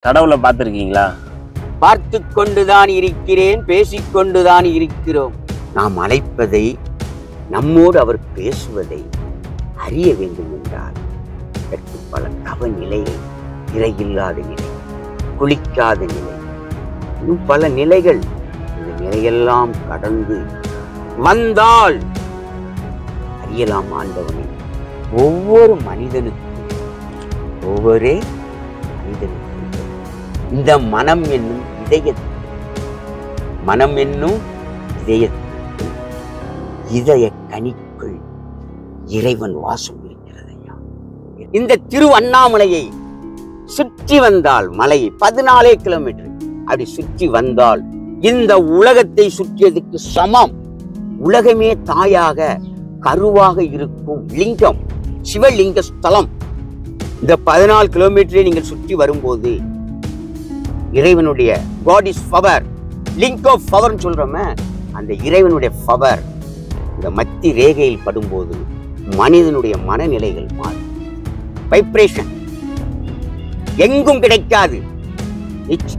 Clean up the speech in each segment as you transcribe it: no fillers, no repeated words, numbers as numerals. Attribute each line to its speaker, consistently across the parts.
Speaker 1: கடவுளை பார்த்துருக்கீங்களா?
Speaker 2: பார்த்து கொண்டுதான் இருக்கிறேன், பேசிக்கொண்டுதான் இருக்கிறோம். நாம் அழைப்பதை, நம்மோடு அவர் பேசுவதை அறிய வேண்டும் என்றால் அதற்கு பல தவ நிலைகள், இறையில்லாத நிலை, குளிக்காத நிலை, இன்னும் பல நிலைகள். இந்த நிலையெல்லாம் கடந்து வந்தால் அறியலாம் ஆண்டவனை. ஒவ்வொரு மனிதனுக்கும் இந்த மனம் என்னும் இதயத்தில் இதய கனிக்குள் இறைவன் வாசம் இருக்கிறது. இந்த திருவண்ணாமலையை சுற்றி வந்தால், மலையை 14 கிலோமீட்டர் அப்படி சுற்றி வந்தால் இந்த உலகத்தை சுற்றியதுக்கு சமம். உலகமே தாயாக கருவாக இருக்கும் லிங்கம், சிவலிங்க ஸ்தலம். இந்த 14 கிலோமீட்டரை நீங்கள் சுற்றி வரும்போது இறைவனுடைய God is power, link of power சொல்றோமே, அந்த இறைவனுடைய பவர் இந்த மத்தி ரேகையில் படும்போது மனிதனுடைய மனநிலைகள் மாறும். வைப்ரேஷன் எங்கும் கிடைக்காது.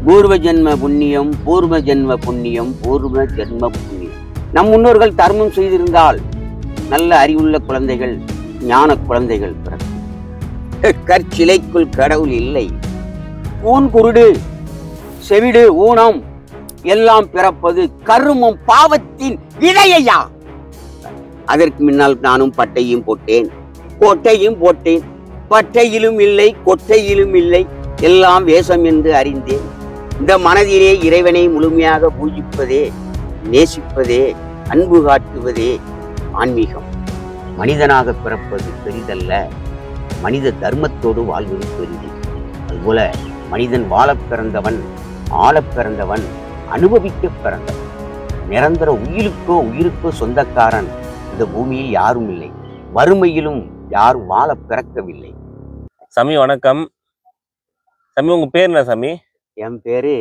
Speaker 2: பூர்வ ஜென்ம புண்ணியம், பூர்வ ஜென்ம புண்ணியம், பூர்வ ஜென்ம புண்ணியம். நம் முன்னோர்கள் தர்மம் செய்திருந்தால் நல்ல அறிவுள்ள குழந்தைகள், ஞான குழந்தைகள் பிறக்கும். கற்சிலைக்குள் கடவுள் இல்லை. ஊன் குருடு, செவிடு, ஊனம் எல்லாம் பிறப்பது கருமம், பாவத்தின் விதையா. அதற்கு முன்னால் நானும் பட்டையும் போட்டேன், கோட்டையும் போட்டேன். பட்டையிலும் இல்லை, கொட்டையிலும் இல்லை, எல்லாம் வேஷம் என்று அறிந்தேன். இந்த மனதிலே இறைவனை முழுமையாக பூஜிப்பதே, நேசிப்பதே, அன்பு காட்டுவதே ஆன்மீகம். மனிதனாக பிறப்பது பெரிதல்ல, மனித தர்மத்தோடு வாழ்வது பெரிது. அதுபோல மனிதன் வாழ பிறந்தவன், ஆள பிறந்தவன், அனுபவிக்க பிறந்தவன். நிரந்தர உயிருக்கோ சொந்தக்காரன் இந்த பூமியில் யாரும் இல்லை. வறுமையிலும் யாரும் வாழ பிறக்கவில்லை.
Speaker 1: சாமி வணக்கம். சாமி உங்க பேர் என்ன சாமி?
Speaker 2: என் பேரு,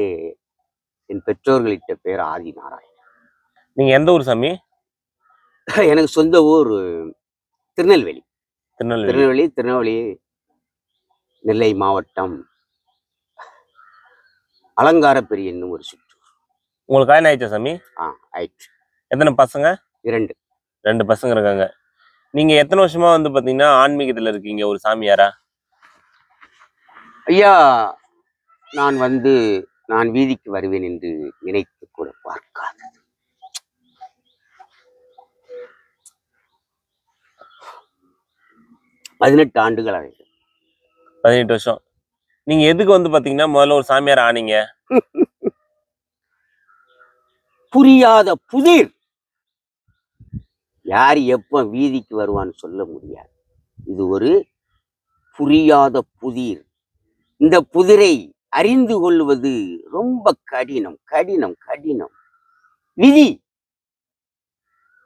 Speaker 2: என் பெற்றோர்களிட்ட பேர் ஆதி நாராயணன்.
Speaker 1: நீங்க எந்த ஊர் சாமி?
Speaker 2: எனக்கு சொந்த ஊர் திருநெல்வேலி. திருநெல்வேலி நெல்லை மாவட்டம் அலங்காரப்பெரி என்னும் ஒரு சுற்று.
Speaker 1: உங்களுக்கு கல்யாணம் ஆயிடுச்சா சாமி?
Speaker 2: ஆயிடுச்சு.
Speaker 1: எத்தனை பசங்க? 2 பசங்க இருக்காங்க. நீங்க எத்தனை வருஷமா பாத்தீங்கன்னா ஆன்மீகத்துல இருக்கீங்க, ஒரு சாமியாரா?
Speaker 2: ஐயா, நான் வீதிக்கு வருவேன் என்று நினைத்து கூட பார்க்காதது. பதினெட்டு ஆண்டுகள் ஆகுது.
Speaker 1: 18 வருஷம். நீங்க எதுக்கு பாத்தீங்கன்னா முதல்ல ஒரு சாமியார் ஆனீங்க?
Speaker 2: புரியாத புதிர். யார் எப்ப வீதிக்கு வருவான்னு சொல்ல முடியாது. இது ஒரு புரியாத புதிர். இந்த புதிரை அறிந்து கொள்வது ரொம்ப கடினம். விதி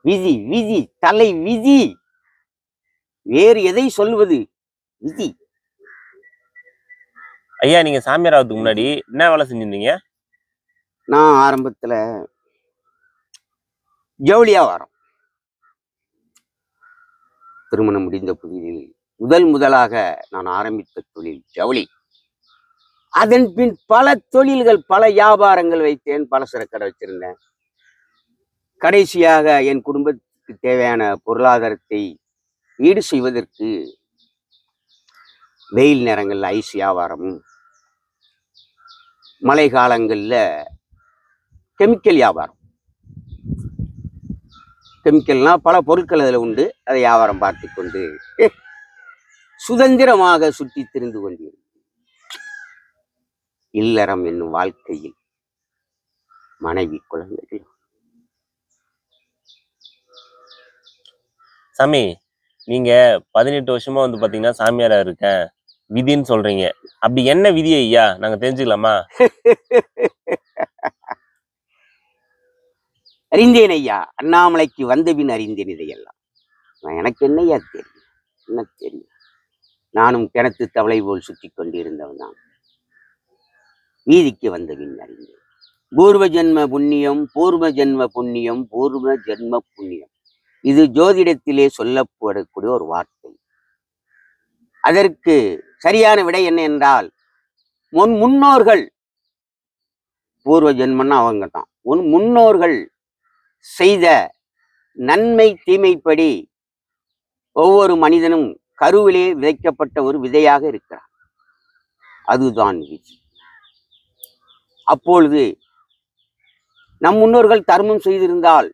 Speaker 2: விதி விதி, தலை விதி. வேறு எதை சொல்வது? விதி.
Speaker 1: ஐயா, நீங்க சாமியார் ஆகிறதுக்கு முன்னாடி என்ன வேலை செஞ்சிருந்தீங்க?
Speaker 2: நான் ஆரம்பத்துல ஜவுளி வியாபாரம். திருமணம் முடிந்த புதிதில் முதலாக நான் ஆரம்பித்த தொழில் ஜவுளி. அதன் பின் பல தொழில்கள், பல வியாபாரங்கள் வைத்தேன். பலசரக்கடை வச்சிருந்தேன். கடைசியாக என் குடும்பத்துக்கு தேவையான பொருளாதாரத்தை ஈடு செய்வதற்கு வெயில் நேரங்கள்ல ஐஸ் வியாபாரமும், மழை காலங்கள்ல கெமிக்கல் வியாபாரம். கெமிக்கல்னா பல பொருட்கள் அதில் உண்டு. அதை வியாபாரம் பார்த்து கொண்டு சுதந்திரமாக சுற்றி திரிந்து கொண்டிருந்தேன். இல்லறம் என்னும் வாழ்க்கையில் மனைவி, குழந்தைகள்.
Speaker 1: சாமி, நீங்க 18 வருஷமா பாத்தீங்கன்னா சாமியாரா இருக்கேன் விதின்னு சொல்றீங்க. அப்படி என்ன விதி ஐயா, நாங்க தெரிஞ்சுக்கலாமா?
Speaker 2: அறிந்தேன் ஐயா, அண்ணாமலைக்கு வந்த பின் அறிந்தேன் இதையெல்லாம். எனக்கு என்னையா தெரியும்? என்ன தெரியும்? நானும் கிணத்து தவளை போல் சுற்றி கொண்டிருந்தவன் தான். வீதிக்கு வந்த பின் அறிந்தேன். பூர்வ ஜென்ம புண்ணியம், பூர்வ ஜென்ம புண்ணியம், பூர்வ ஜென்ம புண்ணியம். இது ஜோதிடத்திலே சொல்லப்படக்கூடிய ஒரு வார்த்தை. அதற்கு சரியான விடை என்ன என்றால், உன் முன்னோர்கள், பூர்வ ஜென்மன்னா அவங்க தான், உன் முன்னோர்கள் செய்த நன்மை தீமைப்படி ஒவ்வொரு மனிதனும் கருவிலே விதைக்கப்பட்ட ஒரு விதையாக இருக்கிறான். அதுதான் விதி. அப்பொழுது நம் முன்னோர்கள் தர்மம் செய்திருந்தால்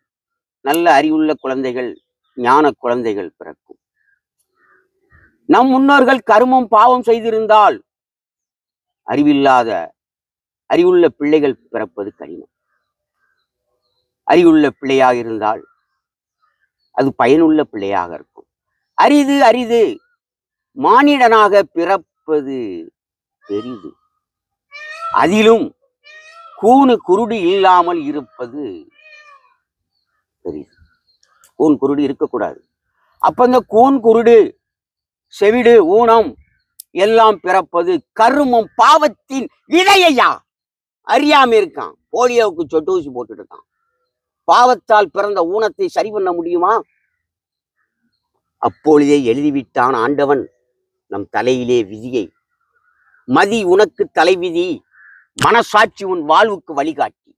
Speaker 2: நல்ல அறிவுள்ள குழந்தைகள், ஞான குழந்தைகள் பிறக்கும். நம் முன்னோர்கள் கருமம் பாவம் செய்திருந்தால் அறிவுள்ள பிள்ளைகள் பிறப்பது கடினம். அறிவுள்ள பிள்ளையாக இருந்தால் அது பயனுள்ள பிள்ளையாக இருக்கும். அரிது அரிது மானிடனாக பிறப்பது பெரிது. அதிலும் கூனு குருடு இல்லாமல் இருப்பது பெரிது. கூன் குருடு இருக்கக்கூடாது. அப்ப இந்த கூன் குருடு, செவிடு, ஊனம் எல்லாம் பிறப்பது கருமம் பாவத்தின் விதையா. அறியாம இருக்கான், போலியோவுக்கு சொட்டு ஊசி போட்டுட்டு இருக்கான். பாவத்தால் பிறந்த ஊனத்தை சரி பண்ண முடியுமா? அப்பொழுதே எழுதிவிட்டான் ஆண்டவன் நம் தலையிலே விதியை. மதி உனக்கு தலைவிதி, மனசாட்சி உன் வாழ்வுக்கு வழிகாட்டி.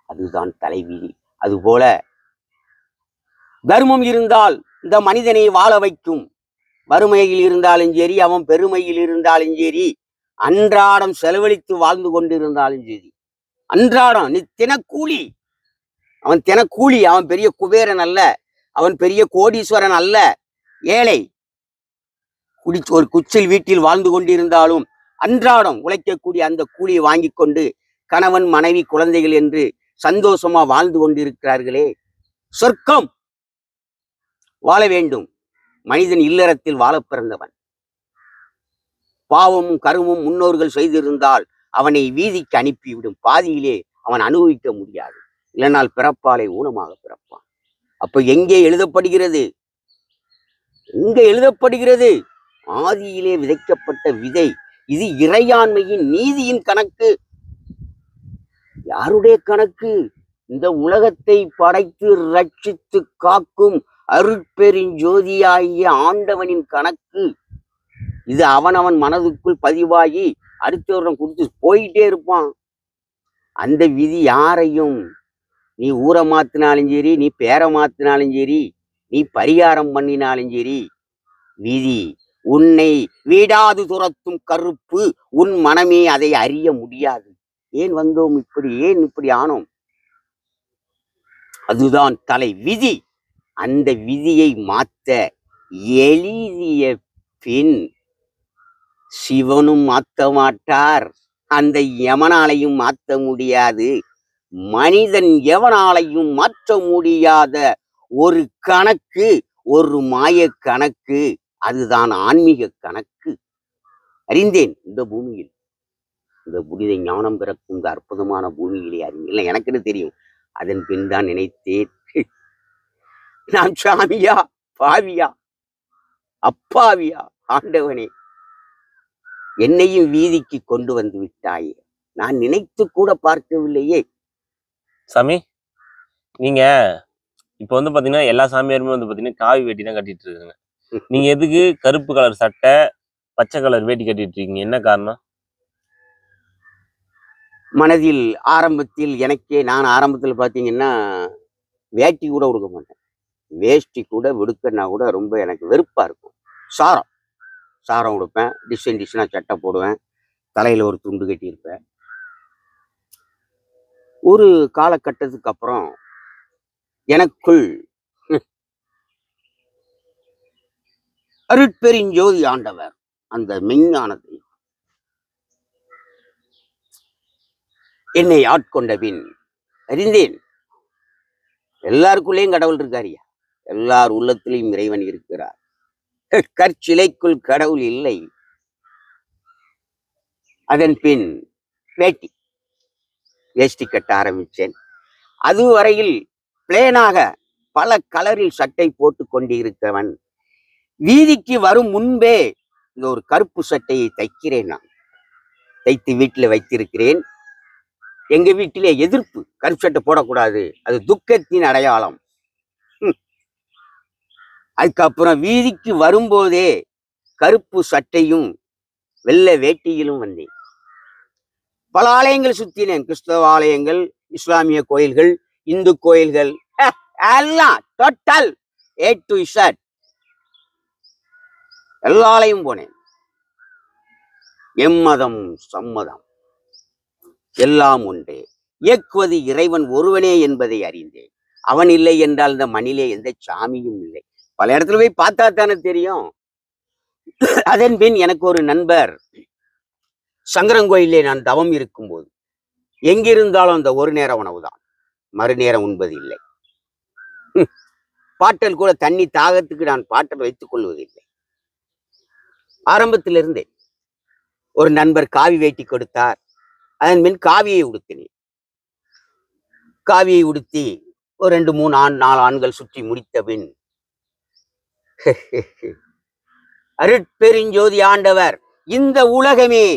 Speaker 2: அதுதான் தலைவிதி. அதுபோல தர்மம் இருந்தால் இந்த மனிதனை வாழ வைக்கும். வறுமையில் இருந்தாலும் சரி, அவன் பெருமையில் இருந்தாலும் சரி, அன்றாடம் செலவழித்து வாழ்ந்து கொண்டிருந்தாலும் சரி, அன்றாடம் நீ தினக்கூலி. அவன் தினக்கூலி. அவன் பெரிய குபேரன் அல்ல, அவன் பெரிய கோடீஸ்வரன் அல்ல, ஏழை. ஒரு குச்சில் வீட்டில் வாழ்ந்து கொண்டிருந்தாலும் அன்றாடம் உழைக்கக்கூடிய அந்த கூலியை வாங்கி கொண்டு கணவன் மனைவி குழந்தைகள் என்று சந்தோஷமா வாழ்ந்து கொண்டிருக்கிறார்களே. சொர்க்கம் வாழ வேண்டும். மனிதன் இல்லறத்தில் வாழ பிறந்தவன். பாவமும் கருமும் முன்னோர்கள் செய்திருந்தால் அவனை வீதிக்கு அனுப்பிவிடும். பாதியிலே அவன் அனுபவிக்க முடியாது. இல்லைனால் பிறப்பாலை ஊனமாக பிறப்பான். அப்ப எங்கே எழுதப்படுகிறது? ஆதியிலே விதைக்கப்பட்ட விதை. இது இறையாண்மையின் நீதியின் கணக்கு. யாருடைய கணக்கு? இந்த உலகத்தை படைத்து ரட்சித்து காக்கும் அருட்பெருஞ்சோதியாகிய ஆண்டவனின் கணக்கு. இது அவனவன் மனதுக்குள் பதிவாகி அடுத்தவரிடம் கொடுத்து போயிட்டே இருப்பான். அந்த விதி யாரையும் நீ ஊரை மாத்தினாலும் சரி, நீ பேரை மாத்தினாலும் சரி, நீ பரிகாரம் பண்ணினாலும் சரி, விதி உன்னை வீடாது துரத்தும் கருப்பு. உன் மனமே அதை அறிய முடியாது. ஏன் வந்தோம் இப்படி, ஏன் இப்படி ஆனோம்? அதுதான் தலை விதி. அந்த விதியை மாத்த எழுதிய பின் சிவனும் மாத்த மாட்டார், அந்த யமனாலையும் மாற்ற முடியாது. மனிதன் எவனாலையும் மாற்ற முடியாத ஒரு கணக்கு, ஒரு மாய கணக்கு. அதுதான் ஆன்மீக கணக்கு. அறிந்தேன் இந்த பூமியில், இந்த புனித ஞானம் பிறக்கும் இந்த அற்புதமான பூமியிலே அறிஞர் எனக்குன்னு தெரியும். அதன் பின் தான் நினைத்தேன், நான் சாமியா, பாவியா, அப்பாவியா? ஆண்டவனே, என்னையும் வீதிக்கு கொண்டு வந்து விட்டாயே. நான் நினைத்து கூட பார்க்கவில்லையே.
Speaker 1: சாமி, நீங்க இப்ப வந்து பாத்தீங்கன்னா எல்லா சாமியாருமே வந்து பாத்தீங்கன்னா காவி வேட்டி தான் கட்டிட்டு இருக்காங்க. நீங்க எதுக்கு கருப்பு கலர் சட்டை, பச்சை கலர் வேட்டி கட்டிட்டு இருக்கீங்க? என்ன காரணம்?
Speaker 2: மனதில் ஆரம்பத்தில் எனக்கே, நான் ஆரம்பத்தில் பார்த்தீங்கன்னா வேட்டி கூட உடுக்க மாட்டேன். வேஷ்டி கூட விடுக்கன்னா கூட ரொம்ப எனக்கு வெறுப்பா இருக்கும். சாரம் உடுப்பேன், டிசைனா சட்டை போடுவேன், தலையில ஒரு துண்டு கட்டியிருப்பேன். ஒரு காலகட்டத்துக்கு அப்புறம் எனக்குள் அருட்பெருஞ்சோதி ஆண்டவர் அந்த மெஞ்ஞானத்தை என்னை ஆட்கொண்ட பின் அறிந்தேன், எல்லாருக்குள்ளேயும் கடவுள் இருக்காரியா, எல்லார் உள்ளத்திலையும் இறைவன் இருக்கிறார். கற்சிலைக்குள் கடவுள் இல்லை. அதன் பின் வேஷ்டி கட்ட ஆரம்பிச்சேன். அதுவரையில் பிளேனாக பல கலரில் சட்டை போட்டு கொண்டிருக்கிறவன் வீதிக்கு வரும் முன்பே இந்த ஒரு கருப்பு சட்டையை தைக்கிறேன். நான் தைத்து வீட்டில் வைத்திருக்கிறேன். எங்க வீட்டிலே எதிர்ப்பு, கருப்பு சட்டை போடக்கூடாது, அது துக்கத்தின் அடையாளம். அதுக்கப்புறம் வீதிக்கு வரும்போதே கருப்பு சட்டையும் வெள்ளை வேட்டியிலும் வந்தேன். பல ஆலயங்கள் சுத்தினேன். கிறிஸ்தவ ஆலயங்கள், இஸ்லாமிய கோயில்கள், இந்து கோயில்கள், எல்லாம் டோட்டல் A to Z எல்லா ஆலயம் போனேன். எம்மதம் சம்மதம் எல்லாம் ஒன்றே, இயக்குவது இறைவன் ஒருவனே என்பதை அறிந்தேன். அவன் இல்லை என்றால் இந்த மண்ணிலே எந்த சாமியும் இல்லை. பல இடத்துல போய் பார்த்தா தானே தெரியும். அதன் பின் எனக்கு ஒரு நண்பர், சங்கரங்கோயிலே நான் தவம் இருக்கும்போது, எங்கிருந்தாலும் அந்த ஒரு நேர உணவு தான், மறுநேரம் உண்பது இல்லை. பாட்டல் கூட தண்ணி தாகத்துக்கு நான் பாட்டல் வைத்துக் கொள்வதில்லை. ஆரம்பத்திலிருந்தே ஒரு நண்பர் காவி வேட்டி கொடுத்தார். அதன் பின் காவியை உடுத்தினேன். காவியை உடுத்தி ஒரு 2, 3, 4 ஆண்கள் சுற்றி முடித்த பின், அருட்பெருஞ்சோதி ஆண்டவர் இந்த உலகமே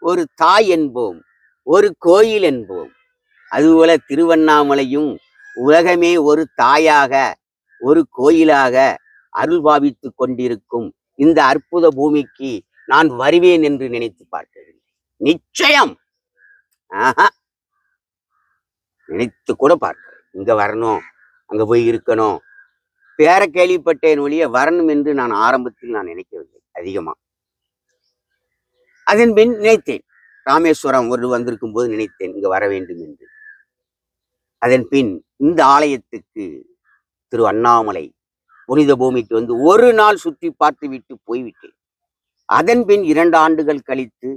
Speaker 2: ஒரு தாய் என்போம், ஒரு கோயில் என்போம். அதுபோல திருவண்ணாமலையும் உலகமே ஒரு தாயாக, ஒரு கோயிலாக அருள் பாவித்துக் கொண்டிருக்கும் இந்த அற்புத பூமிக்கு நான் வருவேன் என்று நினைத்து பார்க்கவில்லை. நிச்சயம் நினைத்து கூட பார்க்க இங்க வரணும், அங்க போய் இருக்கணும், பேர கேள்விப்பட்டேன் ஒழிய வரணும் என்று நான் ஆரம்பத்தில் நான் நினைக்கவில்லை அதிகமா. அதன் பின் நினைத்தேன், ராமேஸ்வரம் ஒரு வந்திருக்கும் போது நினைத்தேன் இங்க வர வேண்டும் என்று. அதன் பின் இந்த ஆலயத்துக்கு, திரு அண்ணாமலை புனித பூமிக்கு வந்து ஒரு நாள் சுற்றி பார்த்து விட்டு போய்விட்டேன். அதன் பின் 2 ஆண்டுகள் கழித்து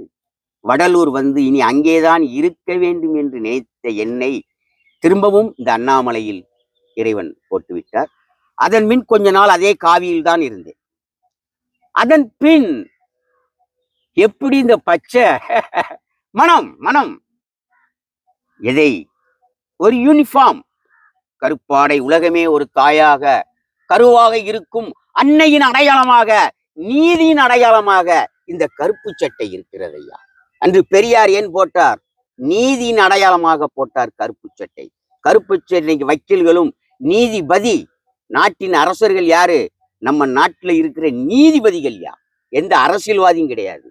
Speaker 2: வடலூர் வந்து இனி அங்கேதான் இருக்க வேண்டும் என்று நினைத்த என்னை திரும்பவும் இந்த அண்ணாமலையில் இறைவன் போட்டுவிட்டார். அதன் பின் கொஞ்ச நாள் அதே காவியில் தான் இருந்தேன். அதன் பின் எப்படி இந்த பச்சை மனம் மனம் எதை ஒரு யூனிஃபார்ம், கருப்பாடை, உலகமே ஒரு தாயாக, கருவாக இருக்கும் அன்னையின் அடையாளமாக, நீதியின் அடையாளமாக இந்த கருப்பு சட்டை இருக்கிறது ஐயா. அன்று பெரியார் ஏன் போட்டார்? நீதியின் அடையாளமாக போட்டார் கருப்பு சட்டை. கருப்பு சட்டைக்கு வக்கீல்களும் நீதிபதி, நாட்டின் அரசர்கள் யாரு? நம்ம நாட்டில் இருக்கிற நீதிபதிகள் யார்? எந்த அரசியல்வாதியும் கிடையாது.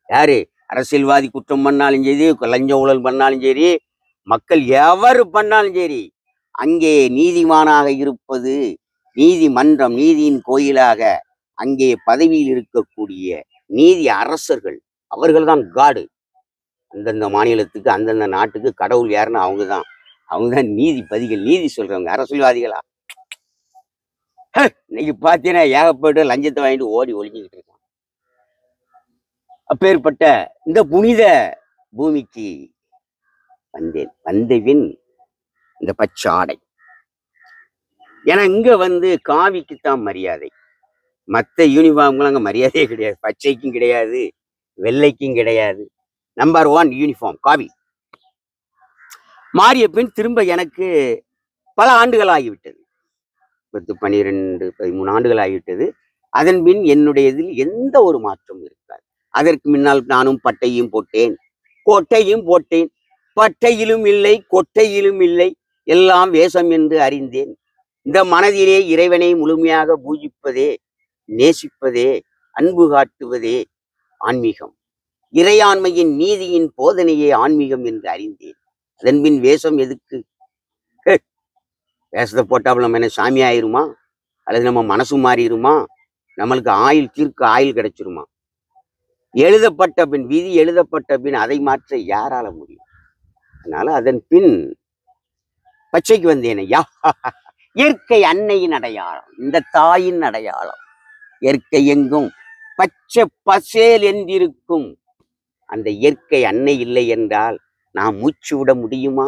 Speaker 2: யாரு அரசியல்வாதி குற்றம் பண்ணாலும் சரி, லஞ்ச ஊழல் பண்ணாலும் சரி, மக்கள் எவரு பண்ணாலும் சரி, அங்கே நீதிமானாக இருப்பது நீதிமன்றம், நீதியின் கோயிலாக அங்கே பதவியில் இருக்கக்கூடிய நீதி அரசர்கள். அவர்கள்தான் காடு. அந்தந்த மாநிலத்துக்கு, அந்தந்த நாட்டுக்கு கடவுள் யாருன்னு அவங்கதான் நீதிபதிகள், நீதி சொல்றவங்க. அரசியல்வாதிகளா? இன்னைக்கு பார்த்தீங்கன்னா ஏகப்பட்டு லஞ்சத்தை வாங்கிட்டு ஓடி ஒளிஞ்சுக்கிட்டு இருக்கான். அப்பேற்பட்ட இந்த புனித பூமிக்கு வந்தேன். வந்தபின் இந்த பச்சை ஆடை, ஏன்னா இங்க வந்து காவிக்குத்தான் மரியாதை, மற்ற யூனிஃபார்ம்லாம் அங்கே மரியாதையே கிடையாது. பச்சைக்கும் கிடையாது, வெள்ளைக்கும் கிடையாது. நம்பர் 1 யூனிஃபார்ம் காவி. மாறிய பின் திரும்ப எனக்கு பல ஆண்டுகள் ஆகிவிட்டது, 10, 12, 13 ஆண்டுகள் ஆகிவிட்டது. அதன் பின் என்னுடைய இதில் எந்த ஒரு மாற்றமும் இருக்காது. அதற்கு முன்னால் நானும் பட்டையும் போட்டேன், கொட்டையும் போட்டேன். பட்டையிலும் இல்லை, கொட்டையிலும் இல்லை, எல்லாம் வேஷம் என்று அறிந்தேன். இந்த மனதிலே இறைவனை முழுமையாக பூஜிப்பதே, நேசிப்பதே, அன்பு காட்டுவதே ஆன்மீகம். இறையாண்மையின் நீதியின் போதனையே ஆன்மீகம் என்று அறிந்தேன். அதன்பின் வேஷம் எதுக்கு? வேஷத்தை போட்டால் நம்ம என்ன சாமி ஆயிருமா? அல்லது நம்ம மனசு மாறிடுமா? நம்மளுக்கு தீர்க்க ஆயுள் கிடைச்சிருமா? எழுதப்பட்ட பின், விதி எழுதப்பட்ட பின் அதை மாற்ற யாரால முடியும்? அதனால அதன் பின் பச்சைக்கு வந்தேன் ஐயா. இயற்கை அன்னையின் அடையாளம், இந்த தாயின் அடையாளம். இயற்கை எங்கும் பச்சை பசேல் என்றிருக்கும் அந்த இயற்கை அன்னை இல்லை என்றால் நாம் மூச்சு விட முடியுமா?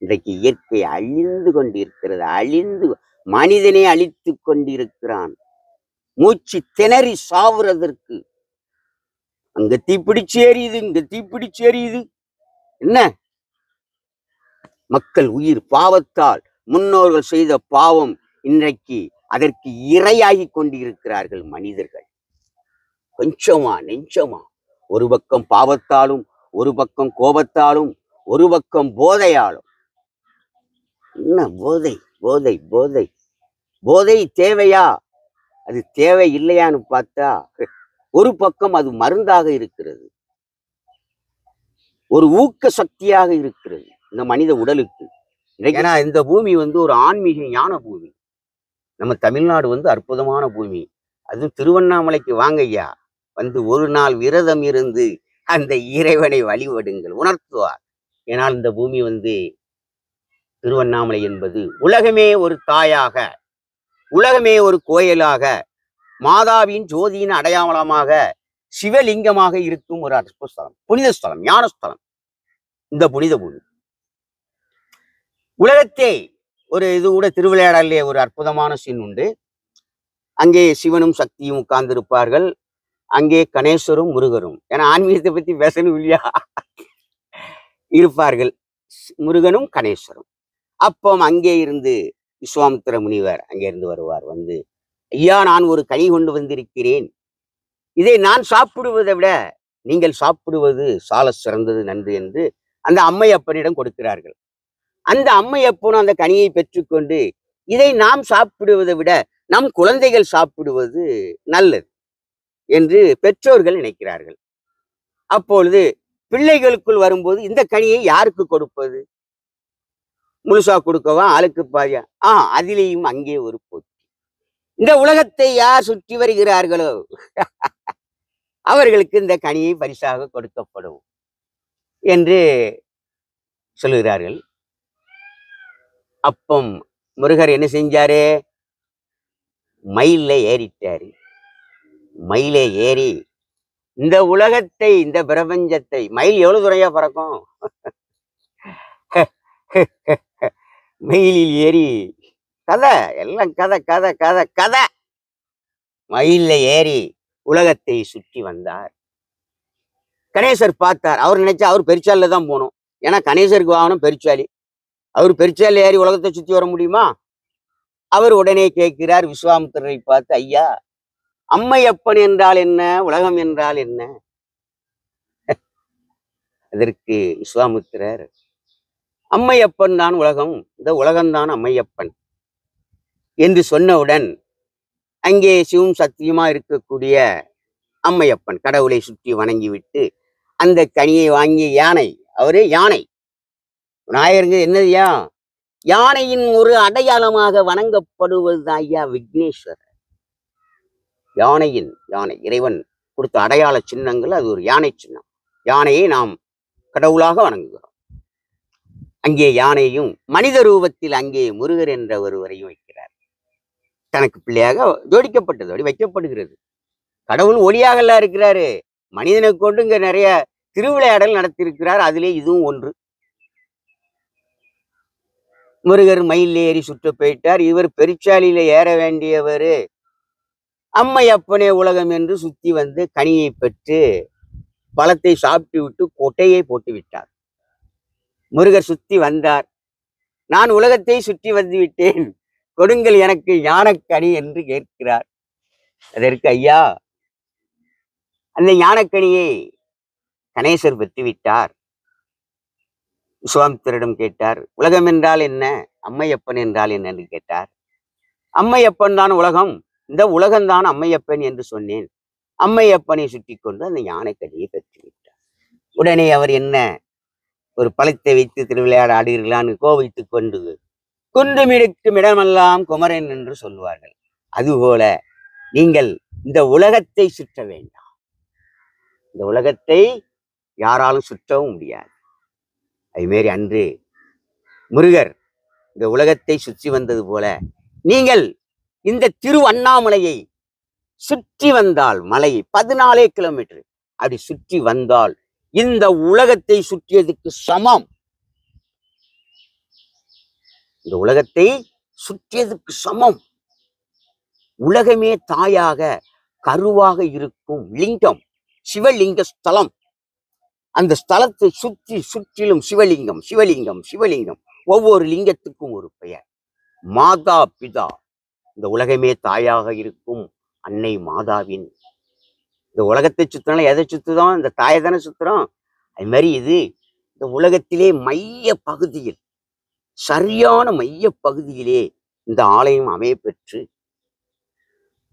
Speaker 2: இன்றைக்கு இயற்கை அழிந்து கொண்டிருக்கிறது. மனிதனே அழித்து கொண்டிருக்கிறான். மூச்சு திணறி சாவுறதற்கு. அங்க தீப்பிடிச்சு எரியுது, இங்க தீப்பிடிச்சு எரியுது. என்ன மக்கள் உயிர் பாவத்தால், முன்னோர்கள் செய்த பாவம், இன்றைக்கு அதற்கு இரையாகி கொண்டிருக்கிறார்கள் மனிதர்கள். கொஞ்சமா நெஞ்சமா, ஒரு பக்கம் பாவத்தாலும், ஒரு பக்கம் கோபத்தாலும், ஒரு பக்கம் போதையாலும். என்ன போதை போதை போதை போதை தேவையா? அது தேவை இல்லையான்னு பார்த்தா ஒரு பக்கம் அது மருந்தாக இருக்கிறது, ஒரு ஊக்க சக்தியாக இருக்கிறது இந்த மனித உடலுக்கு. ஏன்னா இந்த பூமி ஒரு ஆன்மீக ஞான பூமி. நம்ம தமிழ்நாடு அற்புதமான பூமி. அதுவும் திருவண்ணாமலைக்கு வாங்க ஐயா, ஒரு நாள் விரதம் இருந்து அந்த இறைவனை வழிபடுங்கள், உணர்த்துவார். ஏனால் இந்த பூமி திருவண்ணாமலை என்பது உலகமே ஒரு தாயாக, உலகமே ஒரு கோயிலாக, மாதாவின் ஜோதியின் அடையாளமாக, சிவலிங்கமாக இருக்கும் ஒரு அற்புத ஸ்தலம், புனித ஸ்தலம், ஞான ஸ்தலம் இந்த புனித பூமி. உலகத்தே இது கூட திருவிளையாடலே ஒரு அற்புதமான சீன் உண்டு. அங்கே சிவனும் சக்தியும் உட்கார்ந்திருப்பார்கள், அங்கே கணேசரும் முருகரும், ஏன்னா ஆன்மீகத்தை பத்தி பேசணும் இல்லையா, இருப்பார்கள் முருகனும் கணேசரும். அப்போ அங்கே இருந்து விஸ்வாமித்திர முனிவர் அங்கே இருந்து வருவார். ஐயா, நான் ஒரு கனி கொண்டு வந்திருக்கிறேன், இதை நான் சாப்பிடுவதை விட நீங்கள் சாப்பிடுவது சால சிறந்தது நன்று என்று அந்த அம்மையப்பனிடம் கொடுக்கிறார்கள். அந்த அம்மையப்பனும் அந்த கனியை பெற்றுக்கொண்டு, இதை நாம் சாப்பிடுவதை விட நம் குழந்தைகள் சாப்பிடுவது நல்லது என்று பெற்றோர்கள் நினைக்கிறார்கள். அப்பொழுது பிள்ளைகளுக்குள் வரும்போது இந்த கனியை யாருக்கு கொடுப்பது, முழுசா கொடுக்கவா, ஆளுக்கு பாதியா? அதிலேயும் அங்கே ஒரு போட்டி. இந்த உலகத்தை யார் சுற்றி வருகிறார்களோ அவர்களுக்கு இந்த கனியை பரிசாக கொடுக்கப்படும் என்று சொல்லுகிறார்கள். அப்பம் முருகர் என்ன செஞ்சாரு, மயில ஏறிட்டாரு. மயில ஏறி இந்த உலகத்தை, இந்த பிரபஞ்சத்தை, மயில் எவ்வளவு துறையா பறக்கும், மயிலில் ஏறி கதை, எல்லாம் கதை கதை கதை கதை. மயில ஏறி உலகத்தை சுற்றி வந்தார். கணேசர் பார்த்தார். அவர் நினைச்சா அவர் பெருச்சாலில தான் போகணும், ஏன்னா கணேசருக்கு வாகனம் பெருச்சாலி. அவர் பெருச்சாலி ஏறி உலகத்தை சுற்றி வர முடியுமா? அவர் உடனே கேட்கிறார் விஸ்வாமித்திரரை பார்த்து, ஐயா, அம்மையப்பன் என்றால் என்ன, உலகம் என்றால் என்ன? அதற்கு விஸ்வாமித்திரர், அம்மையப்பன் தான் உலகம், இந்த உலகம்தான் அம்மையப்பன் என்று சொன்னவுடன் அங்கே சிவம் சத்தியமா இருக்கக்கூடிய அம்மையப்பன் கடவுளை சுற்றி வணங்கிவிட்டு அந்த கனியை வாங்கிய யானை, அவரே யானை, விநாயகருக்கு என்னதுயா, யானையின் ஒரு அடையாளமாக வணங்கப்படுவது ஐயா விக்னேஸ்வரர். யானை இறைவன் கொடுத்த அடையாள சின்னங்கள், அது ஒரு யானை சின்னம். யானையை நாம் கடவுளாக வணங்குகிறோம். அங்கே யானையும் மனித ரூபத்தில் அங்கே முருகர் என்ற ஒருவரையும் வைக்கிறார். தனக்கு பிள்ளையாக ஜோடிக்கப்பட்டதோடு வைக்கப்படுகிறது. கடவுள் ஒளியாகலாம் இருக்கிறாரு, மனிதனை கொண்டு இங்க நிறைய திருவிளையாடல் நடத்தியிருக்கிறார். அதிலே இதுவும் ஒன்று. முருகர் மயில் ஏறி சுற்ற போயிட்டார். இவர் பெருச்சாலியில ஏற வேண்டியவர் அம்மையப்பனே உலகம் என்று சுத்தி கனியை பெற்று பழத்தை சாப்பிட்டு விட்டு கொட்டையை போட்டு விட்டார். முருகர் சுத்தி வந்தார். நான் உலகத்தை சுற்றி வந்து விட்டேன், கொடுங்கள் எனக்கு ஞானக்கனி என்று கேட்கிறார். அதற்கு ஐயா, அந்த ஞானக்கனியை கணேசர் பெற்றுவிட்டார். விஸ்வாமித்திரிடம் கேட்டார், உலகம் என்றால் என்ன, அம்மையப்பன் என்றால் என்ன என்று கேட்டார். அம்மையப்பன் தான் உலகம், இந்த உலகம்தான் அம்மையப்பன் என்று சொன்னேன். அம்மையப்பனை சுற்றி கொண்டு அந்த ஞானக்கனியை பெற்றுவிட்டார். உடனே அவர் என்ன, ஒரு பழத்தை வைத்து திருவிளையாட ஆடுகிறான்னு கோவித்துக் கொண்டு குன்றுமிடுக்கும் இடமெல்லாம் குமரன் என்று சொல்லுவார்கள். அதுபோல நீங்கள் இந்த உலகத்தை சுற்ற வேண்டாம், இந்த உலகத்தை யாராலும் சுற்றவும் முடியாது. அதுமாரி அன்று முருகர் இந்த உலகத்தை சுற்றி வந்தது போல நீங்கள் இந்த திருவண்ணாமலையை சுற்றி வந்தால், மலையை 14 கிலோமீட்டர் அப்படி சுற்றி வந்தால் இந்த உலகத்தை சுற்றியதுக்கு சமம். இந்த உலகத்தை சுற்றியதுக்கு சமம். உலகமே தாயாக கருவாக இருக்கும் லிங்கம், சிவலிங்க ஸ்தலம். அந்த ஸ்தலத்தை சுற்றிலும் சிவலிங்கம், சிவலிங்கம், சிவலிங்கம். ஒவ்வொரு லிங்கத்துக்கும் ஒரு பெயர். மாதா பிதா, இந்த உலகமே தாயாக இருக்கும் அன்னை மாதாவின். இந்த உலகத்தை சுத்தினால எதை சுத்துதான், இந்த தாயை தானே சுத்துறோம். அது மாதிரி இது இந்த உலகத்திலே மைய பகுதியில், சரியான மைய பகுதியிலே இந்த ஆலயம் அமைய பெற்று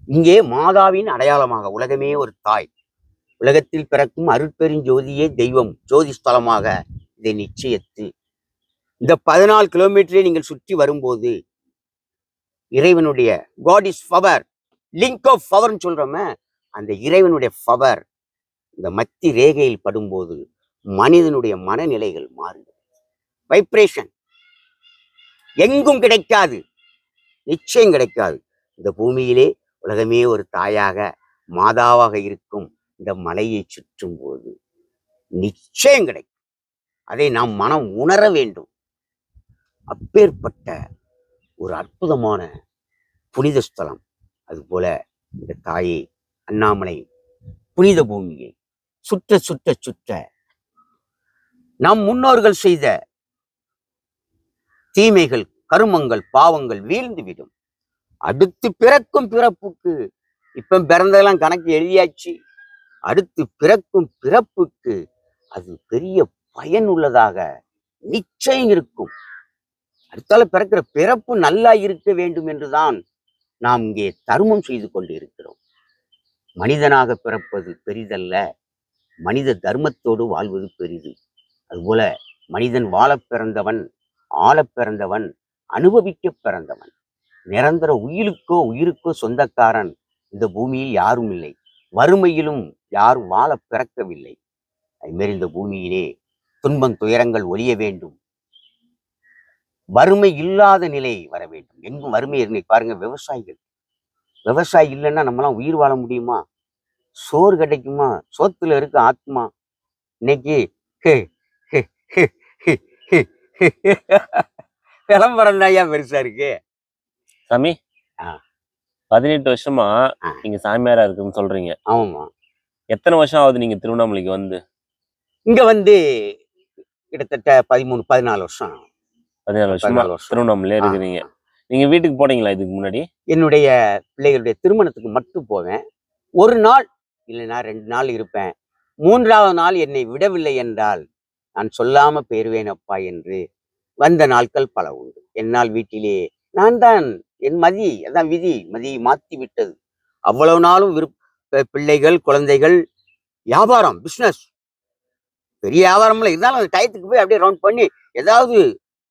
Speaker 2: இங்கே மாதாவின் அடையாளமாக உலகமே ஒரு தாய், உலகத்தில் பிறக்கும் அருட்பெருஞ்சோதியே தெய்வம், ஜோதி ஸ்தலமாக இதை நிச்சயித்து இந்த 14 கிலோமீட்டரை நீங்கள் சுற்றி வரும்போது இறைவனுடைய God is power, link of பவர்னு சொல்றோமே, அந்த இறைவனுடைய பவர் இந்த மத்தி ரேகையில் படும்போது மனிதனுடைய மனநிலைகள் மாறுகிறது. வைப்ரேஷன் எங்கும் கிடைக்காது, நிச்சயம் கிடைக்காது. இந்த பூமியிலே உலகமே ஒரு தாயாக மாதாவாக இருக்கும் இந்த மலையை சுற்றும் போது நிச்சயம் கிடைக்கும். அதை நாம் மனம் உணர வேண்டும். அப்பேற்பட்ட ஒரு அற்புதமான புனித ஸ்தலம். அதுபோல இந்த தாயை அண்ணாமலை புனித பூமியை சுற்ற சுற்ற சுற்ற நம் முன்னோர்கள் செய்த தீமைகள், கருமங்கள், பாவங்கள் வீழ்ந்துவிடும். அடுத்து பிறக்கும் பிறப்புக்கு, இப்ப பிறந்ததெல்லாம் கணக்கு எழுதியாச்சு, அடுத்து பிறக்கும் பிறப்புக்கு அது பெரிய பயனுள்ளதாக நிச்சயம் இருக்கும். அடுத்தால பிறக்கிற பிறப்பு நல்லா இருக்க வேண்டும் என்றுதான் நாம் இங்கே தர்மம் செய்து கொண்டு இருக்கிறோம். மனிதனாக பிறப்பது பெரிதல்ல, மனித தர்மத்தோடு வாழ்வது பெரிது. அதுபோல மனிதன் வாழ பிறந்தவன், ஆள பிறந்தவன், அனுபவிக்க பிறந்தவன். நிரந்தர உயிருக்கோ சொந்தக்காரன் இந்த பூமியில் யாரும் இல்லை. வறுமையிலும் யாரும் வாழ பிறக்கவில்லை. அதுமாரி இந்த பூமியிலே துன்பம் துயரங்கள் ஒழிய வேண்டும், வறுமை இல்லாத நிலை வர வேண்டும். எங்கும் வறுமை இருந்து பாருங்க. விவசாயி இல்லைன்னா நம்மளாம் உயிர் வாழ முடியுமா? சோறு கிடைக்குமா? சோத்துல இருக்கு ஆத்மா. இன்னைக்கு விளம்பரம் தான் ஏன் பெருசா இருக்கு
Speaker 1: சாமி? 18 வருஷமா நீங்க சாமியாரா இருக்குன்னு சொல்றீங்க.
Speaker 2: ஆமா.
Speaker 1: எத்தனை வருஷம் ஆகுது நீங்க திருவண்ணாமலைக்கு வந்து?
Speaker 2: இங்க வந்து கிட்டத்தட்ட 14 வருஷம்.
Speaker 1: 14 வருஷமா திருவண்ணாமலையில இருக்கிறீங்க. நீங்க வீட்டுக்கு போனீங்களா இதுக்கு முன்னாடி? என்னுடைய
Speaker 2: பிள்ளைகளுடைய திருமணத்துக்கு மட்டும் போவேன். ஒரு நாள் இல்லைன்னா 2 நாள் இருப்பேன். 3ஆவது நாள் என்னை விடவில்லை என்றால் நான் சொல்லாம போயிருவேன் அப்பா என்று வந்த நாட்கள் பல உண்டு. என்னால் வீட்டிலே நான் தான் என் அதான் மதியை மாற்றி விட்டது. அவ்வளவு நாளும் பிள்ளைகள், குழந்தைகள், வியாபாரம், பிஸ்னஸ், பெரிய வியாபாரம்ல இருந்தாலும் அந்த டயத்துக்கு போய் அப்படியே ரவுண்ட் பண்ணி ஏதாவது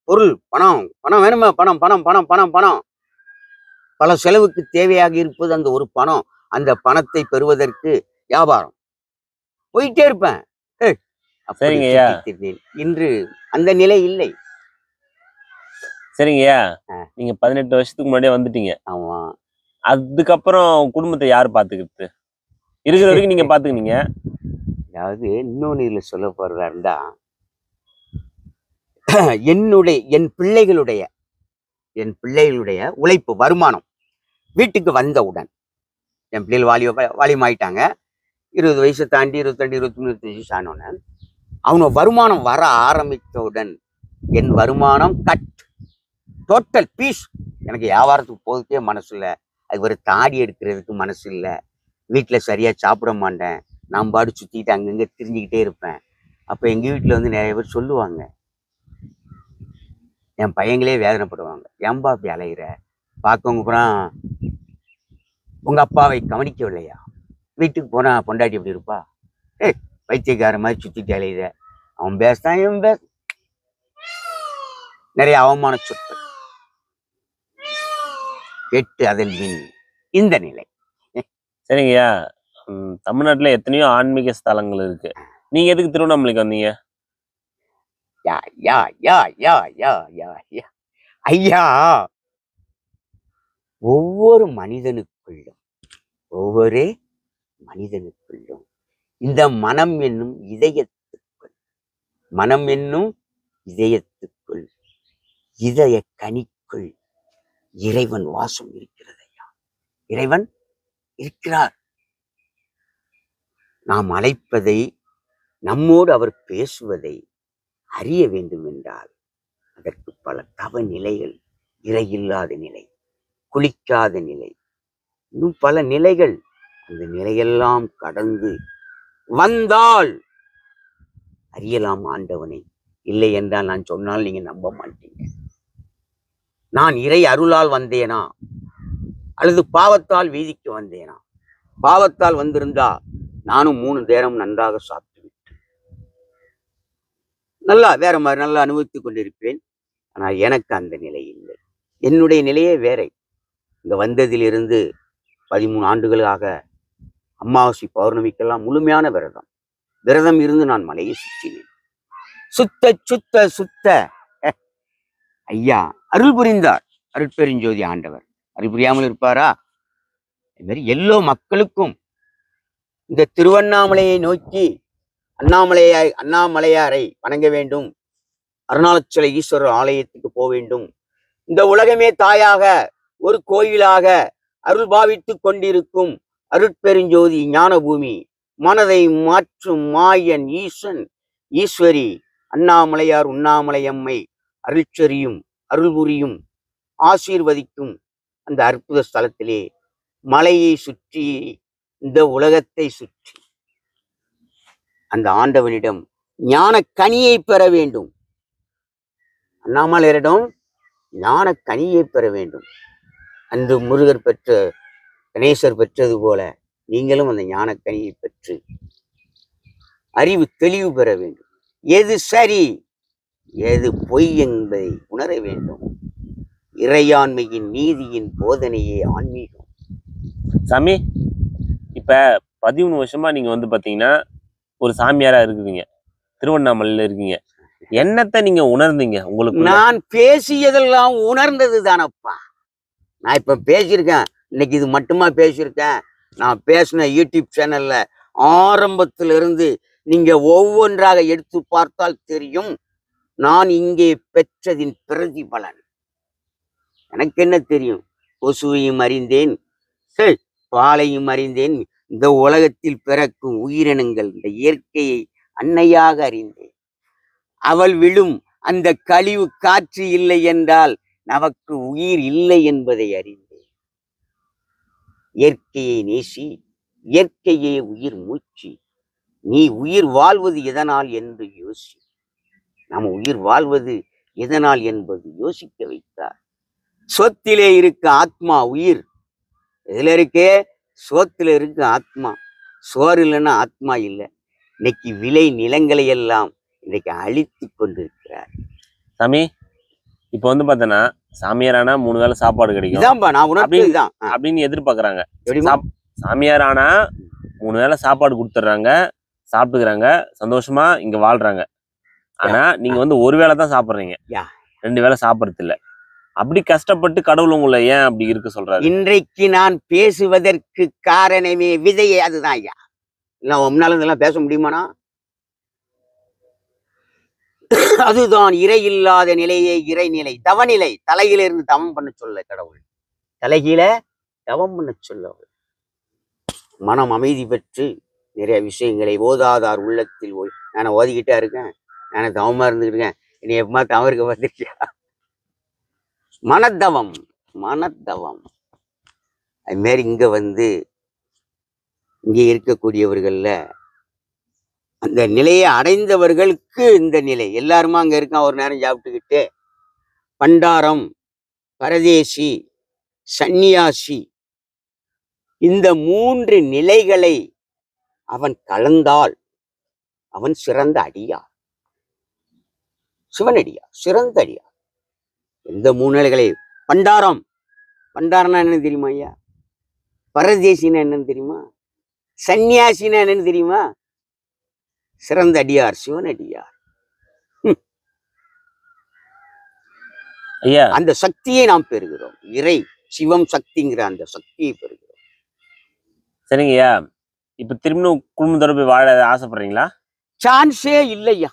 Speaker 2: பொருள், பணம் வேணுமா, பணம் பல செலவுக்கு தேவையாக இருப்பது அந்த ஒரு பணம். அந்த பணத்தை பெறுவதற்கு வியாபாரம் போயிட்டே இருப்பேன். இன்று அந்த நிலை இல்லை.
Speaker 1: சரிங்கய்யா, நீங்க 18 வருஷத்துக்கு முன்னாடியே வந்துட்டீங்க.
Speaker 2: ஆமா.
Speaker 1: அதுக்கப்புறம் குடும்பத்தை யாரு பாத்துக்கிறது? இருக்கிற வரைக்கும் நீங்க பாத்துக்கினீங்க.
Speaker 2: அதாவது இன்னொன்னு இதுல சொல்ல போறதா இருந்தா, என் பிள்ளைகளுடைய உழைப்பு, வருமானம் வீட்டுக்கு வந்தவுடன், என் பிள்ளைகள் வாலியமாயிட்டாங்க. 20 வயசு தாண்டி 22, 23, 25 ஆனோன்னு அவங்க வருமானம் வர ஆரம்பித்தவுடன் என் வருமானம் டோட்டல் பீஸ். எனக்கு வியாபாரத்துக்கு போகிறதுக்கே மனசு இல்லை, அதுக்கு ஒரு தாடி எடுக்கிறதுக்கு மனசு இல்லை, வீட்டில் சரியாக சாப்பிட மாட்டேன், நான் பாடு சுற்றிக்கிட்டு அங்கங்கே திரிஞ்சுக்கிட்டே இருப்பேன். அப்போ எங்கள் வீட்டில் வந்து நிறைய பேர் சொல்லுவாங்க, என் பையங்களே வேதனைப்படுவாங்க, ஏன்பா அப்படி அலைகிற, பார்க்கவங்க அப்புறம் உங்கள் அப்பாவை கவனிக்கவில்லையா, வீட்டுக்கு போனால் பொண்டாட்டி எப்படி இருப்பா, பைத்தியக்கார மாதிரி சுற்றிட்டு அலையுத, அவன் பேசுதான் இவன் பேச, நிறைய அவமான சொற்கள் கேட்டு அதில் இந்த நிலை.
Speaker 1: சரிங்கய்யா, தமிழ்நாட்டுல எத்தனையோ ஆன்மீக ஸ்தலங்கள் இருக்கு, நீங்க எதுக்கு திருவண்ணாமலைக்கு வந்தீங்க?
Speaker 2: ஐயா, ஒவ்வொரு மனிதனுக்குள்ளும் இந்த மனம் என்னும் இதயத்துக்குள் இதய கனிக்குள் இறைவன் வாசம் இருக்கிறது ஐயா. இறைவன் இருக்கிறார். நாம் அழைப்பதை, நம்மோடு அவர் பேசுவதை அறிய வேண்டும் என்றால் அதற்கு பல தவ நிலைகள், இறையில்லாத நிலை, குளிக்காத நிலை, இன்னும் பல நிலைகள், அந்த நிலையெல்லாம் கடந்து வந்தால் அறியலாம் ஆண்டவனை. இல்லை என்றால் நான் சொன்னால் நீங்க நம்ப மாட்டீங்க. நான் இறை அருளால் வந்தேனா அல்லது பாவத்தால் வீதிக்கு வந்தேனா? பாவத்தால் வந்திருந்தா நானும் 3 நேரம் நன்றாக சாப்பிட்டு விட்டு நல்லா வேற மாதிரி நல்லா அனுபவித்துக் கொண்டிருப்பேன். ஆனால் எனக்கு அந்த நிலை இல்லை. என்னுடைய நிலையே வேற. இங்க வந்ததிலிருந்து 13 ஆண்டுகளாக அமாவாசை பௌர்ணமிக்கெல்லாம் முழுமையான விரதம் இருந்து நான் மலையை சுற்றினேன். சுத்த சுத்த சுத்த ஐயா அருள் புரிந்தார். அருட்பெருஞ்சோதி ஆண்டவர் அருள் புரியாமல் இருப்பாரா? இது மாதிரி எல்லோ மக்களுக்கும் இந்த திருவண்ணாமலையை நோக்கி அண்ணாமலையாரை வணங்க வேண்டும், அருணாச்சல ஈஸ்வரர் ஆலயத்துக்கு போக வேண்டும். இந்த உலகமே தாயாக ஒரு கோயிலாக அருள் பாவித்துக் கொண்டிருக்கும் அருட்பெருஞ்சோதி ஞான பூமி, மனதை மாற்றும் மாயன் ஈசன் ஈஸ்வரி அண்ணாமலையார் உண்ணாமலையம்மை அருள்செறியும் அருள் புரியும் ஆசீர்வதிக்கும் அந்த அற்புத ஸ்தலத்திலே மலையை சுற்றி இந்த உலகத்தை சுற்றி அந்த ஆண்டவனிடம் ஞான கனியை பெற வேண்டும். அண்ணாமலையரிடம் ஞான கனியை பெற வேண்டும். அன்று முருகர் பெற்ற கணேசர் பெற்றது போல நீங்களும் அந்த ஞான கனியை பெற்று அறிவு தெளிவு பெற வேண்டும். எது சரி எது பொய் என்பதை உணர வேண்டும். இறையாண்மையின் நீதியின் போதனையே ஆன்மீகம்.
Speaker 1: சாமி, இப்ப 13 வருஷமா நீங்க வந்து பாத்தீங்கன்னா ஒரு சாமியாரா இருக்குவீங்க, திருவண்ணாமலையில இருக்கீங்க. என்னத்தை நீங்க உணர்ந்தீங்க? உங்களுக்கு
Speaker 2: நான் பேசியதெல்லாம் உணர்ந்தது தானப்பா. நான் இப்ப பேசியிருக்கேன், இன்னைக்கு இது மட்டுமா பேசியிருக்கேன்? நான் பேசின யூடியூப் சேனல்ல ஆரம்பத்திலிருந்து நீங்க ஒவ்வொன்றாக எடுத்து பார்த்தால் தெரியும். நான் இங்கே பெற்றதின் பிரதிபலன். எனக்கு என்ன தெரியும்? கொசுவையும் அறிந்தேன், பாலையும் அறிந்தேன். இந்த உலகத்தில் பிறக்கும் உயிரினங்கள் இந்த இயற்கையை அன்னையாக அறிந்தேன். அவள் விழும் அந்த கழிவு காற்று இல்லை என்றால் நமக்கு உயிர் இல்லை என்பதை அறிந்தேன். இயற்கையை நேசி, இயற்கையே உயிர் மூச்சு. நீ உயிர் வாழ்வது எதனால் என்று யோசி. நாம் உயிர் வாழ்வது எதனால் என்பது யோசிக்க வைத்தார். சொத்திலே இருக்க ஆத்மா உயிர். எதுல இருக்கே? சோத்துல இருக்கு ஆத்மா. சோறு இல்லைன்னா ஆத்மா இல்லை. இன்னைக்கு விளை நிலங்களை எல்லாம் இன்னைக்கு அழித்து கொண்டிருக்கிறார்.
Speaker 1: சாமி, இப்ப வந்து பார்த்தனா சாமியாரானா 3 வேளை சாப்பாடு கிடைக்கும்
Speaker 2: நான் உணர்ந்ததுதான்
Speaker 1: அப்படின்னு எதிர்பார்க்கறாங்க. சாமியாரானா 3 வேளை சாப்பாடு கொடுத்துட்றாங்க, சாப்பிட்டுக்கிறாங்க, சந்தோஷமா இங்க வாழ்றாங்க. ஆனா நீங்க வந்து 1 வேளை தான் சாப்பிடுறீங்க, 2 வேளை சாப்பிடுறது இல்ல. அப்படி கஷ்டப்பட்டு கடவுள் உங்களை ஏன் அப்படி இருக்க சொல்றாரு?
Speaker 2: இன்றைக்கு நான் பேசுவதற்கு காரணமே விதையே அதுதான் ஐயா. இல்ல முன்னால இதெல்லாம் பேச முடியுமானா? அதுதான் இறை இல்லாத நிலையே இறைநிலை, தவநிலை. தலையிலிருந்து தவம் பண்ண சொல்ல கடவுள், தலைகீழ தவம் பண்ண சொல்ல. மனம் அமைதி பெற்று நிறைய விஷயங்களை ஓதாதார் உள்ளத்தில் போய் நான் ஓதிக்கிட்டே இருக்கேன், நான் தவமா இருந்துக்கிட்டு இருக்கேன். இனி எப்பமா தவறுக்கு வந்துருக்கியா? மனத்தவம் மனத்தவம். அது மாரி இங்க வந்து இங்கே இருக்கக்கூடியவர்கள்ல அந்த நிலையை அடைந்தவர்களுக்கு இந்த நிலை. எல்லாருமா அங்க இருக்கான், ஒரு நேரம் சாப்பிட்டுக்கிட்டு. பண்டாரம், பரதேசி, சந்நியாசி, இந்த 3 நிலைகளை அவன் கலந்தால் அவன் சிறந்த அடியார், சிவனடியார், சிறந்த அடியார். எந்த 3 நிலைகளை? பண்டாரம்னா என்னன்னு தெரியுமா ஐயா? பரதேசின்னா என்னன்னு தெரியுமா? சந்நியாசின்னா என்னன்னு தெரியுமா? சிறந்த அடியார், சிவனடியார்.
Speaker 1: ஐயா,
Speaker 2: அந்த சக்தியை நாம் பெறுகிறோம். இறை சிவம் சக்திங்கிற அந்த சக்தியை பெறுகிறோம்.
Speaker 1: சரிங்க ஐயா. இப்ப திரும்ப குடும்பத்தோட போய் வாழ ஆசைப்படுறீங்களா?
Speaker 2: சான்ஸே இல்லையா.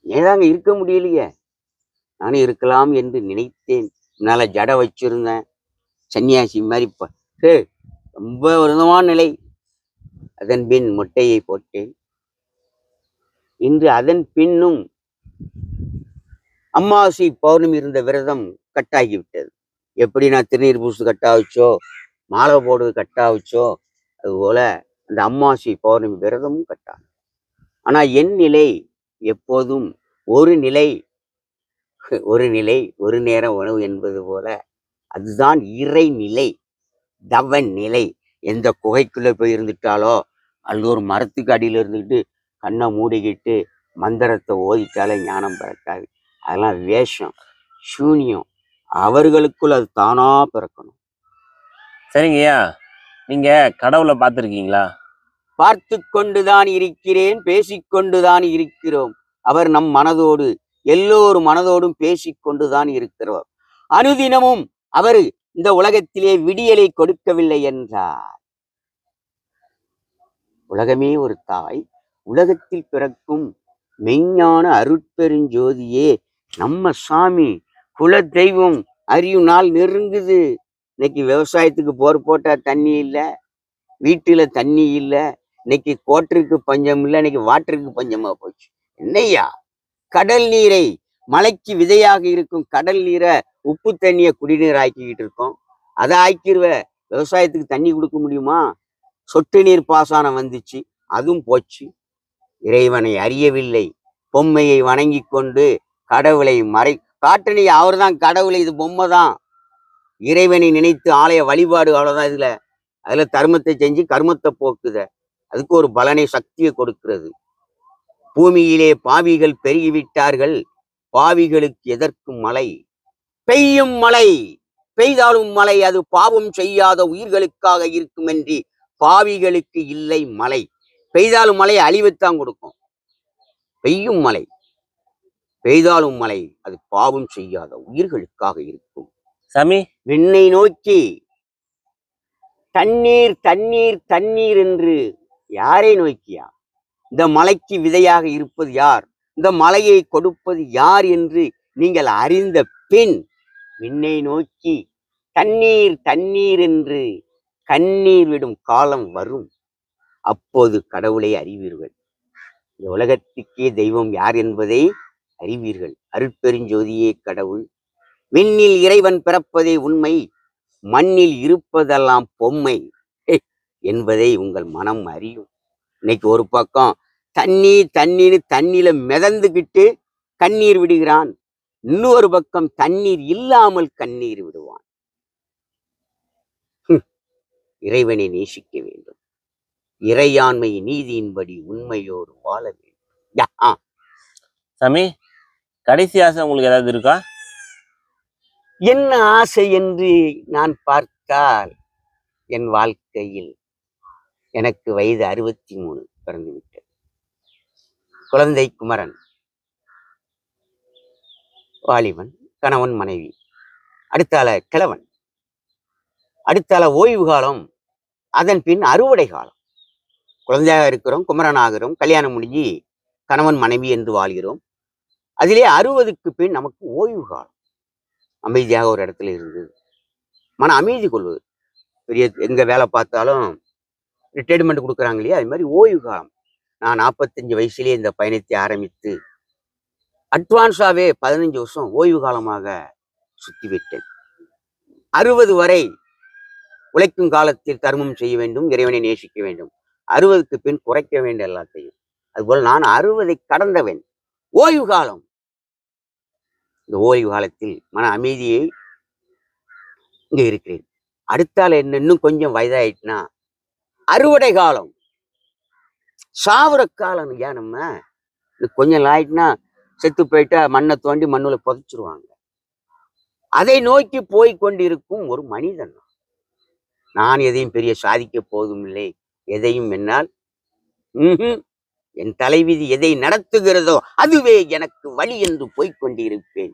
Speaker 2: ஏதாங்க இருக்க முடியலையே. நானும் இருக்கலாம் என்று நினைத்தேன். முன்னால ஜட வச்சிருந்தேன், சன்னியாசி மாதிரி. ரொம்ப விரதமான நிலை. அதன் பின் மொட்டையை போட்டேன். இன்று அதன் பின்னும் அமாவாசை பௌர்ணமி இருந்த விரதம் கட்டாகிவிட்டது. எப்படி நான் திருநீர் பூசு கட்டாவச்சோ, மாலை போடுறது கட்டாவச்சோ, அதுபோல அந்த அமாவாசை பௌர்ணமி விரதமும் கட்டாகும். ஆனா என் நிலை எப்போதும் ஒரு நிலை ஒரு நேரம் உணவு என்பது போல அதுதான் இறைநிலை, தவ நிலை. எந்த குகைக்குள்ள போய் இருந்துட்டாலோ அல்லது ஒரு மரத்துக்கு அடியில இருந்துக்கிட்டு கண்ணை மூடிக்கிட்டு மந்திரத்தை ஓதிட்டாலே ஞானம் பிறக்காது. அதெல்லாம் வேஷம், சூனியம். அவர்களுக்குள் அது தானா பிறக்கணும்.
Speaker 1: சரிங்கய்யா, நீங்க கடவுளை பார்த்துருக்கீங்களா?
Speaker 2: பார்த்து கொண்டுதான் இருக்கிறேன், பேசிக்கொண்டுதான் இருக்கிறோம். அவர் நம் மனதோடு, எல்லோரும் மனதோடும் பேசிக்கொண்டுதான் இருக்கிறோம். அனுதினமும் அவர் இந்த உலகத்திலே விடியலை கொடுக்கவில்லை என்றார். உலகமே ஒரு தாய், உலகத்தில் பிறக்கும் மெய்ஞான அருட்பெருஞ்சோதியே நம்ம சாமி, குல தெய்வம் அறியும் நாள் நெருங்குது. இன்னைக்கு விவசாயத்துக்கு போர் போட்டா தண்ணி இல்லை, வீட்டுல தண்ணி இல்லை, இன்னைக்கு கோட்டருக்கு பஞ்சம் இல்லை, இன்னைக்கு வாட்டருக்கு பஞ்சமா போச்சு. என்னையா, கடல் நீரை, மலைக்கு விதையாக இருக்கும் கடல் நீரை உப்பு தண்ணியை குடிநீர் ஆக்கிக்கிட்டு இருக்கோம். அதை ஆக்கிருவ, விவசாயத்துக்கு தண்ணி கொடுக்க முடியுமா? சொட்டு நீர் பாசனம் வந்துச்சு, அதுவும் போச்சு. இறைவனை அறியவில்லை, பொம்மையை வணங்கி கொண்டு கடவுளை காட்டணி. அவர் தான் கடவுளை, இது பொம்மை தான். இறைவனை நினைத்து ஆலய வழிபாடு, அவ்வளவுதான். அதுல தர்மத்தை செஞ்சு கர்மத்தை போக்குத, அதுக்கு ஒரு பலனை, சக்தியை கொடுக்கிறது. பூமியிலே பாவிகள் பெருகிவிட்டார்கள், பாவிகளுக்கு எதற்கு மழை? பெய்யும் மழை, பெய்தாலும் மழை அது பாவம் செய்யாத உயிர்களுக்காக இருக்கும் என்று பாவிகளுக்கு இல்லை மழை. பெய்தாலும் மழை அழிவைத்தான் கொடுக்கும். பெய்யும் மழை, பெய்தாலும் மழை அது பாவம் செய்யாத உயிர்களுக்காக இருக்கும்.
Speaker 1: சாமி,
Speaker 2: விண்ணை நோக்கி தண்ணீர் தண்ணீர் தண்ணீர் என்று யாரை நோக்கியா? இந்த மலைக்கு விதையாக இருப்பது யார், இந்த மலையை கொடுப்பது யார் என்று நீங்கள் அறிந்த பின் விண்ணை நோக்கி தண்ணீர் தண்ணீர் என்று கண்ணீர் விடும் காலம் வரும். அப்போது கடவுளை அறிவீர்கள். இந்த உலகத்துக்கே தெய்வம் யார் என்பதை அறிவீர்கள். அருட்பெருஞ்சோதியே கடவுள். விண்ணில் இறைவன் பிறப்பதே உண்மை, மண்ணில் இருப்பதெல்லாம் பொம்மை என்பதை உங்கள் மனம் அறியும். இன்னைக்கு ஒரு பக்கம் தண்ணீர் தண்ணீர் தண்ணியில மிதந்துக்கிட்டு கண்ணீர் விடுகிறான், இன்னொரு பக்கம் தண்ணீர் இல்லாமல் கண்ணீர் விடுவான். இறைவனை நேசிக்க வேண்டும், இறையாண்மை நீதியின்படி உண்மையோடு வாழ வேண்டும்.
Speaker 1: சாமி, கடைசி ஆசை உங்களுக்கு ஏதாவது இருக்கா?
Speaker 2: என்ன ஆசை என்று நான் பார்த்தால், என் வாழ்க்கையில் எனக்கு வயது 63 பிறந்து விட்டது. குழந்தை குமரன், வாலிபன், கணவன் மனைவி, அடுத்தால கிழவன், அடுத்தால ஓய்வு காலம், அதன் பின் அறுவடை காலம். குழந்தையாக இருக்கிறோம், குமரன் ஆகிறோம், கல்யாணம் முடிஞ்சு கணவன் மனைவி என்று வாழ்கிறோம். அதிலே 60க்கு பின் நமக்கு ஓய்வு காலம். அமைதியாக ஒரு இடத்துல இருந்தது, மன அமைதி கொள்வது. பெரிய எங்க வேலை பார்த்தாலும் ரிட்டையர்மெண்ட் கொடுக்குறாங்க இல்லையா, அது மாதிரி ஓய்வு காலம். நான் 45 வயசுலேயே இந்த பயணத்தை ஆரம்பித்து அட்வான்ஸாவே 15 வருஷம் ஓய்வு காலமாக சுத்தி விட்டேன். 60 வரை உழைக்கும் காலத்தில் தர்மம் செய்ய வேண்டும், இறைவனை நேசிக்க வேண்டும். 60க்கு பின் குறைக்க வேண்டும் எல்லாத்தையும். அதுபோல் நான் 60ஐ கடந்தவன். ஓய்வு காலம், இந்த ஓய்வு காலத்தில் மன அமைதியை இங்க இருக்கிறேன். அடுத்தால இன்னும் கொஞ்சம் வயதாயிட்டுனா அறுவடை காலம், சாவர காலம். ஏன் நம்ம கொஞ்சம் ஆயிட்டுனா செத்து போயிட்டா மண்ணை தோண்டி மண்ணுல புதைச்சிருவாங்க. அதை நோக்கி போய் கொண்டிருக்கும் ஒரு மனிதன். நான் எதையும் பெரிய சாதிக்க போவதும் இல்லை, எதையும் என்னால் என் தலைவிதி எதை நடத்துகிறதோ அதுவே எனக்கு வழி என்று போய்கொண்டிருப்பேன்.